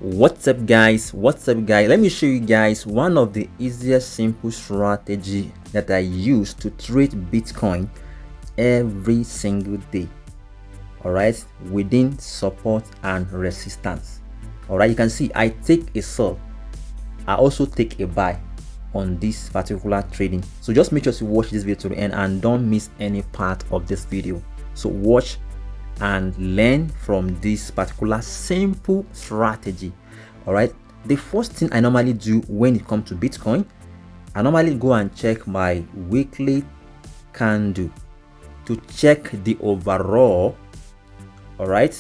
What's up guys, let me show you guys one of the easiest simple strategy that I use to trade Bitcoin every single day. All right, within support and resistance. All right, you can see I take a sell, I also take a buy on this particular trading. So just make sure to watch this video to the end and don't miss any part of this video. So watch and learn from this particular simple strategy. All right, the first thing I normally do when it comes to Bitcoin, I normally go and check my weekly candle to check the overall. All right,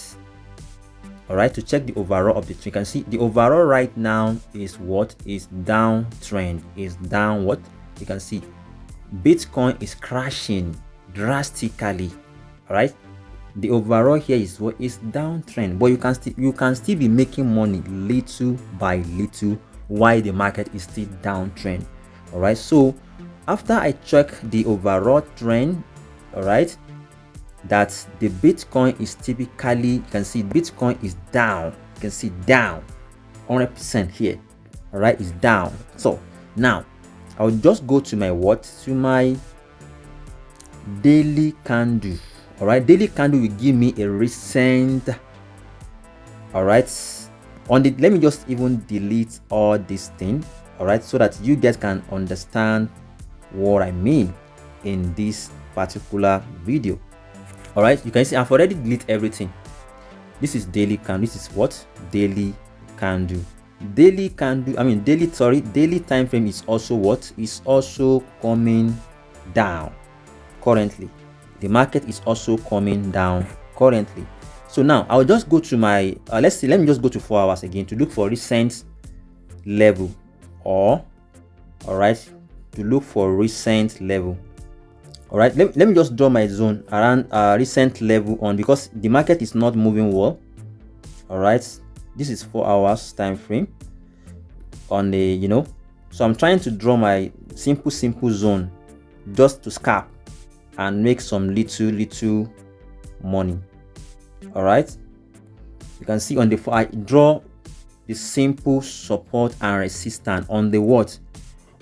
to check the overall of the trend. You can see the overall right now is what is downtrend, is downward. You can see Bitcoin is crashing drastically. All right, the overall here is what is downtrend, but you can still be making money little by little while the market is still downtrend. All right, so after I check the overall trend, all right, that the Bitcoin is typically, you can see Bitcoin is down, you can see down 100% here. All right, it's down. So now I'll just go to my daily candle. All right, daily candle will give me a recent. All right, let me just even delete all this thing. All right, so that you guys can understand what I mean in this particular video. All right, you can see I've already deleted everything. This is daily candle. This is what? Daily candle. Daily time frame is also what? Is also coming down currently. The market is also coming down currently. So now I'll just go to my let me just go to 4 hours again to look for recent level, or all right, to look for recent level. All right, let me just draw my zone around recent level on, because the market is not moving well. All right, this is 4 hours time frame on the so I'm trying to draw my simple zone just to scalp and make some little money. All right, you can see on the I draw the simple support and resistance on the what?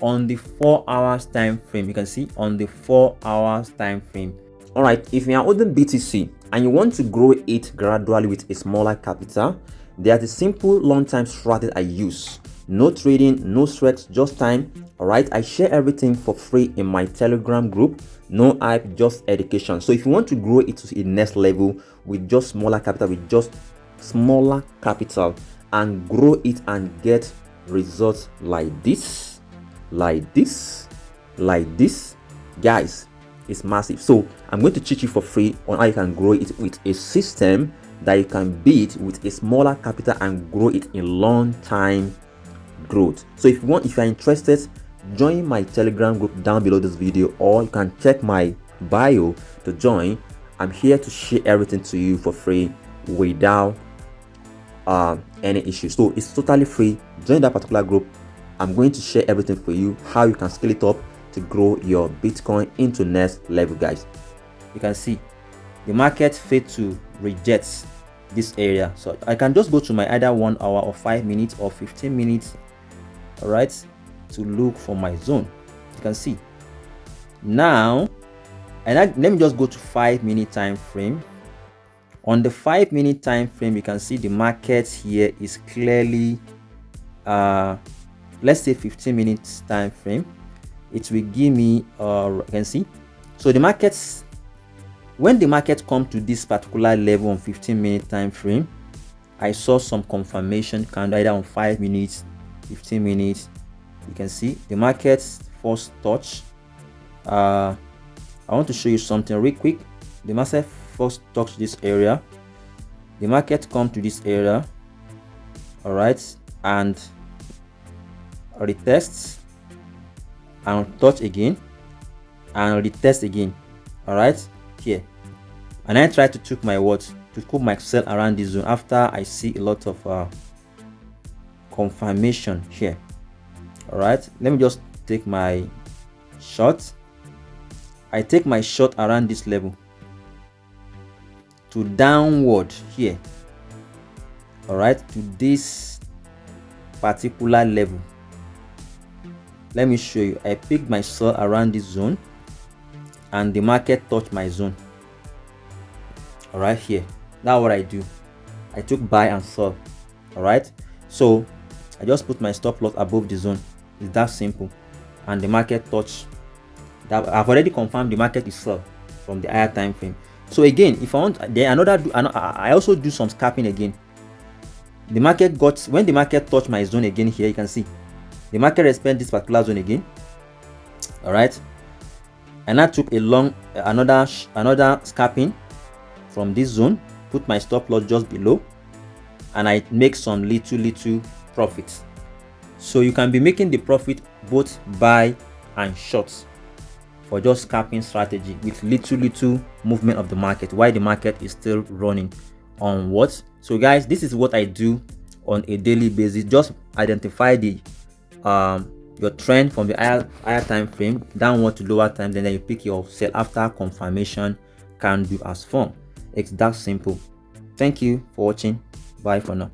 On the 4 hours time frame. You can see on the 4 hours time frame. All right, if you are holding BTC and you want to grow it gradually with a smaller capital, there's a simple long-term strategy I use. No trading, no sweat, just time. All right, I share everything for free in my Telegram group. No hype, just education. So if you want to grow it to a next level with just smaller capital, and grow it and get results like this, guys, it's massive. So I'm going to teach you for free on how you can grow it with a system that you can beat with a smaller capital and grow it in long time growth. So if you're interested, join my Telegram group down below this video, or you can check my bio to join. I'm here to share everything to you for free without any issue. So it's totally free. Join that particular group. I'm going to share everything for you, how you can scale it up to grow your Bitcoin into next level, guys. You can see the market failed to reject this area, so I can just go to my either 1 hour or 5 minutes or 15 minutes, all right, to look for my zone. You can see now, and let me just go to 5-minute time frame. On the 5-minute time frame, you can see the market here is clearly let's say 15 minutes time frame. It will give me you can see, so the markets, when the market come to this particular level on 15-minute time frame, I saw some confirmation candle either on 5 minutes, 15 minutes. You can see the market's first touch. I want to show you something real quick. The market first touch this area, the market come to this area, all right, and retest and touch again and retest again, all right, here. And I try to took myself around this zone after I see a lot of confirmation here. All right, let me just take my shot. I take my shot around this level to downward here, all right, to this particular level. Let me show you. I picked my sell around this zone and the market touched my zone. All right, here. That's what I do. I took buy and sell. All right, so I just put my stop loss above the zone. It's that simple. And the market touch that. I've already confirmed the market is sell from the higher time frame. So again, if I want, then I also do some scalping again. The market got, when the market touched my zone again, here you can see the market respect this particular zone again. All right, and I took a long another scalping from this zone, put my stop loss just below, and I make some little profits. So you can be making the profit both buy and shorts for just scalping strategy with little movement of the market while the market is still running on what. So guys, this is what I do on a daily basis. Just identify the your trend from the higher time frame downward to lower time, then you pick your sell after confirmation candle as form. It's that simple. Thank you for watching. Bye for now.